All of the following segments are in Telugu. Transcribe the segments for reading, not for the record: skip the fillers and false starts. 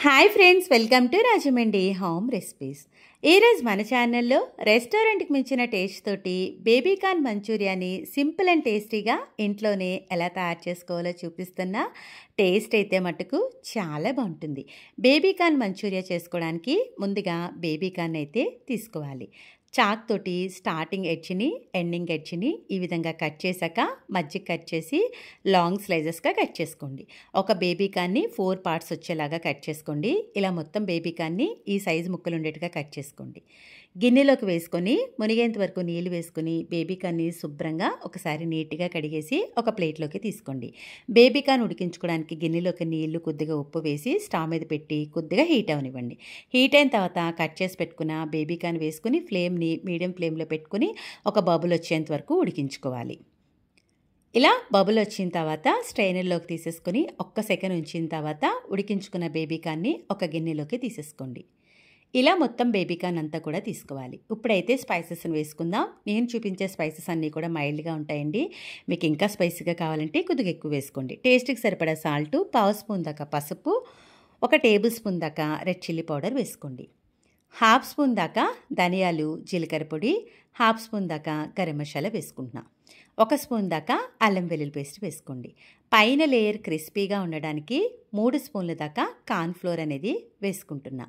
Hi friends, welcome to Rajahmundry home recipes. ఈరోజు మన ఛానల్లో రెస్టారెంట్కి మించిన టేస్ట్ తోటి బేబీకార్న్ మంచూరియాని సింపుల్ అండ్ టేస్టీగా ఇంట్లోనే ఎలా తయారు చేసుకోవాలో చూపిస్తున్నా. టేస్ట్ అయితే మటుకు చాలా బాగుంటుంది. బేబీకార్న్ మంచూరియా చేసుకోవడానికి ముందుగా బేబీకార్న్ అయితే తీసుకోవాలి. చాక్ తోటి స్టార్టింగ్ ఎడ్జ్ని ఎండింగ్ ఎడ్జ్ని ఈ విధంగా కట్ చేశాక మధ్య కట్ చేసి లాంగ్ స్లైజెస్గా కట్ చేసుకోండి. ఒక బేబీకార్న్ని 4 పార్ట్స్ వచ్చేలాగా కట్ చేసుకోండి. ఇలా మొత్తం బేబీకార్న్ని ఈ సైజు ముక్కలు ఉండేట్టుగా కట్ చేసుకోండి. గిన్నెలోకి వేసుకొని మునిగేంత వరకు నీళ్ళు వేసుకొని బేబీకార్న్ని శుభ్రంగా ఒకసారి నీట్గా కడిగేసి ఒక ప్లేట్లోకి తీసుకోండి. బేబీకార్న్ ఉడికించుకోవడానికి గిన్నెలోకి నీళ్లు కొద్దిగా ఉప్పు వేసి స్టవ్ మీద పెట్టి కొద్దిగా హీట్ అవనివ్వండి. హీట్ అయిన తర్వాత కట్ చేసి పెట్టుకున్న బేబీకార్న్ వేసుకుని ఫ్లేమ్ని మీడియం ఫ్లేమ్లో పెట్టుకుని ఒక బబుల్ వచ్చేంత వరకు ఉడికించుకోవాలి. ఇలా బబుల్ వచ్చిన తర్వాత స్ట్రైనర్లోకి తీసేసుకొని ఒక్క సెకండ్ ఉంచిన తర్వాత ఉడికించుకున్న బేబీకార్న్ని ఒక గిన్నెలోకి తీసేసుకోండి. ఇలా మొత్తం బేబీకార్న్ అంతా కూడా తీసుకోవాలి. ఇప్పుడైతే స్పైసెస్ని వేసుకుందాం. నేను చూపించే స్పైసెస్ అన్నీ కూడా మైల్డ్గా ఉంటాయండి. మీకు ఇంకా స్పైసీగా కావాలంటే కొద్దిగా ఎక్కువ వేసుకోండి. టేస్ట్కి సరిపడా సాల్టు, 1/2 స్పూన్ దాకా పసుపు, 1 టేబుల్ స్పూన్ దాకా రెడ్ చిల్లీ పౌడర్ వేసుకోండి. 1/2 స్పూన్ దాకా ధనియాలు జీలకర్ర పొడి, 1/2 స్పూన్ దాకా గరం మసాలా వేసుకుంటున్నా. 1 స్పూన్ దాకా అల్లం వెల్లుల్లి పేస్ట్ వేసుకోండి. పైన లేయర్ క్రిస్పీగా ఉండడానికి 3 స్పూన్ల దాకా కార్న్ఫ్లోర్ అనేది వేసుకుంటున్నా.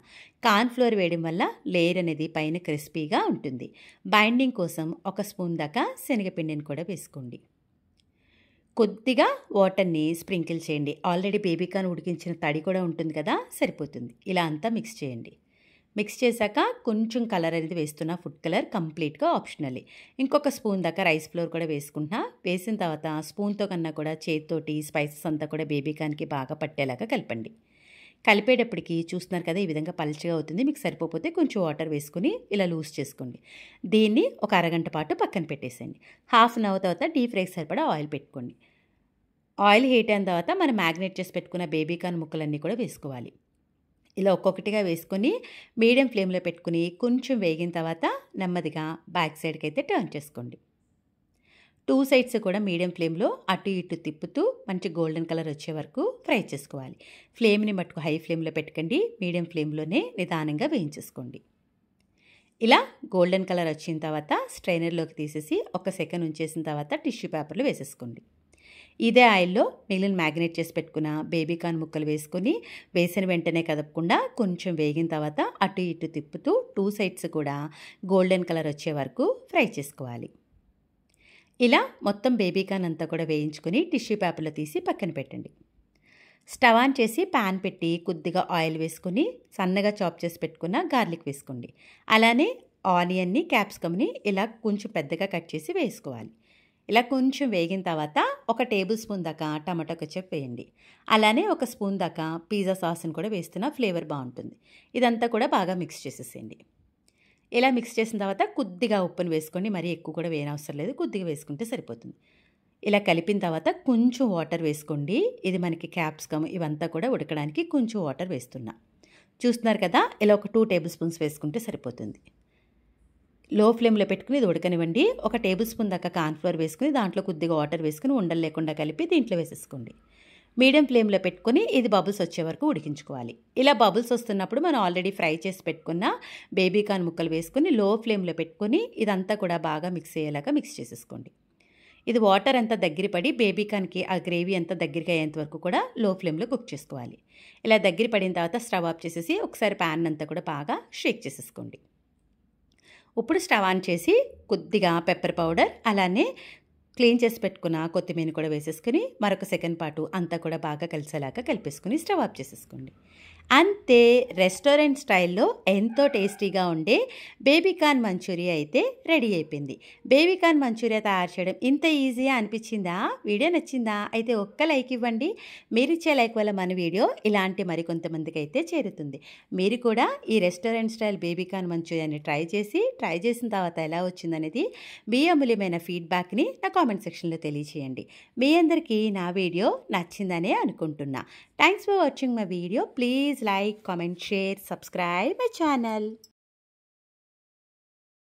కార్న్ఫ్లోర్ వేయడం వల్ల లేయర్ అనేది పైన క్రిస్పీగా ఉంటుంది. బైండింగ్ కోసం 1 స్పూన్ దాకా శనగపిండిని కూడా వేసుకోండి. కొద్దిగా వాటర్ని స్ప్రింకిల్ చేయండి. ఆల్రెడీ బేబీకార్న్ ఉడికించిన తడి కూడా ఉంటుంది కదా, సరిపోతుంది. ఇలా అంతా మిక్స్ చేయండి. మిక్స్ చేశాక కొంచెం కలర్ అనేది వేస్తున్నా. ఫుడ్ కలర్ కంప్లీట్గా ఆప్షనల్. ఇంకొక స్పూన్ దాకా రైస్ ఫ్లోర్ కూడా వేసుకుంటున్నా. వేసిన తర్వాత స్పూన్తో కన్నా కూడా చేతితోటి స్పైసెస్ అంతా కూడా బేబీకార్న్కి బాగా పట్టేలాగా కలపండి. కలిపేటప్పటికి చూస్తున్నారు కదా, ఈ విధంగా పల్చగా అవుతుంది. మీకు సరిపోతే కొంచెం వాటర్ వేసుకుని ఇలా లూజ్ చేసుకోండి. దీన్ని ఒక అరగంట పాటు పక్కన పెట్టేసేయండి. 1/2 అవర్ తర్వాత డీప్ ఫ్రైకి సరిపడా ఆయిల్ పెట్టుకోండి. ఆయిల్ హీట్ అయిన తర్వాత మనం మ్యాగ్నేట్ చేసి పెట్టుకున్న బేబీకార్న్ ముక్కలన్నీ కూడా వేసుకోవాలి. ఇలా ఒక్కొక్కటిగా వేసుకొని మీడియం ఫ్లేమ్లో పెట్టుకుని కొంచెం వేగిన తర్వాత నెమ్మదిగా బ్యాక్ సైడ్కి అయితే టర్న్ చేసుకోండి. 2 సైడ్స్ కూడా మీడియం ఫ్లేమ్లో అటు ఇటు తిప్పుతూ మంచి గోల్డెన్ కలర్ వచ్చే వరకు ఫ్రై చేసుకోవాలి. ఫ్లేమ్ని మట్టుకు హై ఫ్లేమ్లో పెట్టకండి, మీడియం ఫ్లేమ్లోనే నిదానంగా వేయించేసుకోండి. ఇలా గోల్డెన్ కలర్ వచ్చిన తర్వాత స్ట్రైనర్లోకి తీసేసి 1 సెకండ్ ఉంచేసిన తర్వాత టిష్యూ పేపర్లు వేసేసుకోండి. ఇదే ఆయిల్లో మిగిలిన మ్యాగ్నేట్ చేసి పెట్టుకున్న బేబీకార్న్ ముక్కలు వేసుకొని వేసిన వెంటనే కదపకుండా కొంచెం వేగిన తర్వాత అటు ఇటు తిప్పుతూ 2 సైడ్స్ కూడా గోల్డెన్ కలర్ వచ్చే వరకు ఫ్రై చేసుకోవాలి. ఇలా మొత్తం బేబీకార్న్ అంతా కూడా వేయించుకొని టిష్యూ పేపర్లో తీసి పక్కన పెట్టండి. స్టవ్ ఆన్ చేసి ప్యాన్ పెట్టి కొద్దిగా ఆయిల్ వేసుకొని సన్నగా చాప్ చేసి పెట్టుకున్న గార్లిక్ వేసుకోండి. అలానే ఆనియన్ని, క్యాప్సికమ్ని ఇలా కొంచెం పెద్దగా కట్ చేసి వేసుకోవాలి. ఇలా కొంచెం వేగిన తర్వాత 1 టేబుల్ స్పూన్ దాకా టమాటో కెచప్ వేయండి. అలానే 1 స్పూన్ దాకా పిజ్జా సాస్ని కూడా వేస్తున్నా, ఫ్లేవర్ బాగుంటుంది. ఇదంతా కూడా బాగా మిక్స్ చేసేసేయండి. ఇలా మిక్స్ చేసిన తర్వాత కొద్దిగా ఉప్పుని వేసుకోండి. మరీ ఎక్కువ కూడా వేయనవసరం లేదు, కొద్దిగా వేసుకుంటే సరిపోతుంది. ఇలా కలిపిన తర్వాత కొంచెం వాటర్ వేసుకోండి. ఇది మనకి క్యాప్సికమ్ ఇవంతా కూడా ఉడకడానికి కొంచెం వాటర్ వేస్తున్నా. చూస్తున్నారు కదా, ఇలా ఒక 2 టేబుల్ స్పూన్స్ వేసుకుంటే సరిపోతుంది. లో ఫ్లేమ్లో పెట్టుకుని ఇది ఉడకనివ్వండి. 1 టేబుల్ స్పూన్ దాకా కార్న్ఫ్లోర్ వేసుకుని దాంట్లో కొద్దిగా వాటర్ వేసుకుని ఉండలు లేకుండా కలిపి దీంట్లో వేసేసుకోండి. మీడియం ఫ్లేమ్లో పెట్టుకుని ఇది బబుల్స్ వచ్చే వరకు ఉడికించుకోవాలి. ఇలా బబుల్స్ వస్తున్నప్పుడు మనం ఆల్రెడీ ఫ్రై చేసి పెట్టుకున్న బేబీకార్న్ ముక్కలు వేసుకుని లో ఫ్లేమ్లో పెట్టుకుని ఇదంతా కూడా బాగా మిక్స్ అయ్యేలాగా మిక్స్ చేసేసుకోండి. ఇది వాటర్ అంతా దగ్గర పడి బేబీకార్న్కి ఆ గ్రేవీ అంతా దగ్గరికి అయ్యేంత వరకు కూడా లో ఫ్లేమ్లో కుక్ చేసుకోవాలి. ఇలా దగ్గర పడిన తర్వాత స్టవ్ ఆఫ్ చేసేసి ఒకసారి ప్యాన్ అంతా కూడా బాగా షేక్ చేసేసుకోండి. ఇప్పుడు స్టవ్ ఆన్ చేసి కొద్దిగా పెప్పర్ పౌడర్ అలానే క్లీన్ చేసి పెట్టుకున్న కొత్తిమీర కూడా వేసేసుకుని మరొక సెకండ్ పాటు అంతా కూడా బాగా కలిసేలాగా కలిపేసుకుని స్టవ్ ఆఫ్ చేసేసుకోండి. అంతే, రెస్టారెంట్ స్టైల్లో ఎంతో టేస్టీగా ఉండే బేబీకార్న్ మంచూరియా అయితే రెడీ అయిపోయింది. బేబీకార్న్ మంచూరియా తయారు చేయడం ఇంత ఈజీగా అనిపించిందా? వీడియో నచ్చిందా? అయితే ఒక్క లైక్ ఇవ్వండి. మీరు ఇచ్చే లైక్ వల్ల మన వీడియో ఇలాంటి మరికొంతమందికి అయితే చేరుతుంది. మీరు కూడా ఈ రెస్టారెంట్ స్టైల్ బేబీకార్న్ మంచూరియాని ట్రై చేసిన తర్వాత ఎలా వచ్చిందనేది మీ అమూల్యమైన ఫీడ్బ్యాక్ని నా కామెంట్ సెక్షన్లో తెలియచేయండి. మీ అందరికీ నా వీడియో నచ్చిందనే అనుకుంటున్నా. Thanks for watching my video. Please like, comment, share, subscribe my channel.